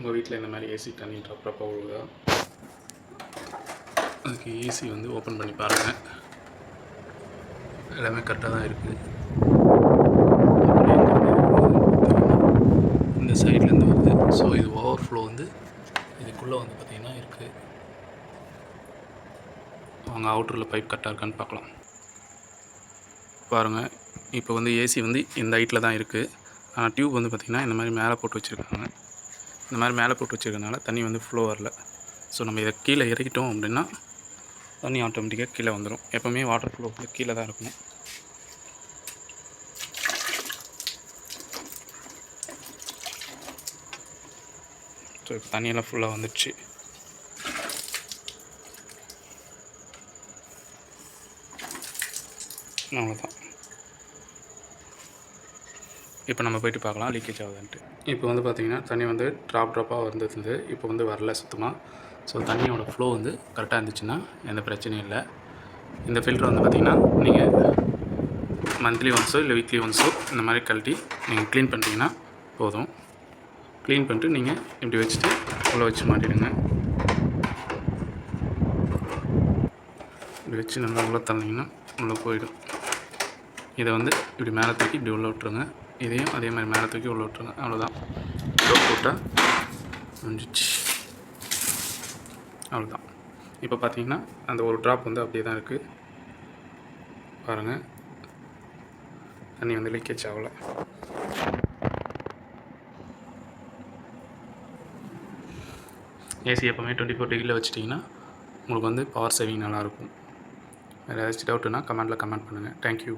உங்கள் வீட்டில் இந்த மாதிரி ஏசி தண்ணி ட்ராப்டாக விழுதா? அதுக்கு ஏசி வந்து ஓப்பன் பண்ணி பாருங்கள். எல்லாமே கரெக்டாக தான் இருக்குது. இந்த சைட்லேருந்து வருது. ஸோ இது ஓவர்ஃப்ளோ வந்து இதுக்குள்ளே வந்து பார்த்திங்கன்னா இருக்குது. அவங்க அவுட்டரில் பைப் கரெக்டாக இருக்கான்னு பார்க்கலாம். பாருங்கள், இப்போ வந்து ஏசி வந்து இந்த ஹைட்டில் தான் இருக்குது. ஆனால் டியூப் வந்து பார்த்திங்கன்னா இந்த மாதிரி மேலே போட்டு வச்சுருக்காங்க. இந்த மாதிரி மேலே போட்டு வச்சுருக்கனால தண்ணி வந்து ஃப்ளோ வரல. ஸோ நம்ம இதை கீழே இறக்கிட்டோம் அப்படின்னா தண்ணி ஆட்டோமேட்டிக்காக கீழே வந்துடும். எப்போவுமே வாட்டர் ஃப்ளோ வந்து கீழே தான் இருக்கணும். ஸோ இப்போ தண்ணியெல்லாம் ஃபுல்லாக வந்துடுச்சு. அவ்வளோதான். இப்போ நம்ம போய்ட்டு பார்க்கலாம் லீக்கேஜ் ஆகுதுன்ட்டு. இப்போ வந்து பார்த்திங்கன்னா தண்ணி வந்து ட்ராப்பாக வந்துருந்து. இப்போ வந்து வரல சுத்தமாக. ஸோ தண்ணியோட ஃப்ளோ வந்து கரெக்டாக இருந்துச்சுன்னா எந்த பிரச்சனையும் இல்லை. இந்த ஃபில்டர் வந்து பார்த்திங்கன்னா நீங்கள் மந்த்லி ஒன்ஸோ இல்லை வீக்லி ஒன்ஸோ இந்த மாதிரி கழட்டி நீங்கள் க்ளீன் பண்ணிட்டீங்கன்னா போதும். க்ளீன் பண்ணிட்டு நீங்கள் இப்படி வச்சுட்டு உள்ளே வச்சு மாட்டிடுங்க. இப்படி வச்சு நல்லா உள்ளே தள்ளிங்கன்னா உள்ளே போயிடும். இதை வந்து இப்படி மேலே தூக்கி இப்படி உள்ளே விட்டுருங்க. இதையும் அதே மாதிரி மேலே தூக்கி உள்ளே விட்டுருங்க. அவ்வளோதான். ட்ராப் போட்டால் முடிஞ்சிச்சு. அவ்வளோதான். இப்போ பார்த்தீங்கன்னா அந்த ஒரு ட்ராப் வந்து அப்படியே தான் இருக்குது. பாருங்கள், தண்ணி வந்து லீக்கேஜ் ஆகலை. ஏசி எப்போவுமே 24 டிகிரியில் வச்சிட்டிங்கன்னா உங்களுக்கு வந்து பவர் சேவிங் நல்லாயிருக்கும். வேறு ஏதாச்சும் டவுட்டுன்னா கமெண்ட்டில் கமெண்ட் பண்ணுங்கள். தேங்க்யூ.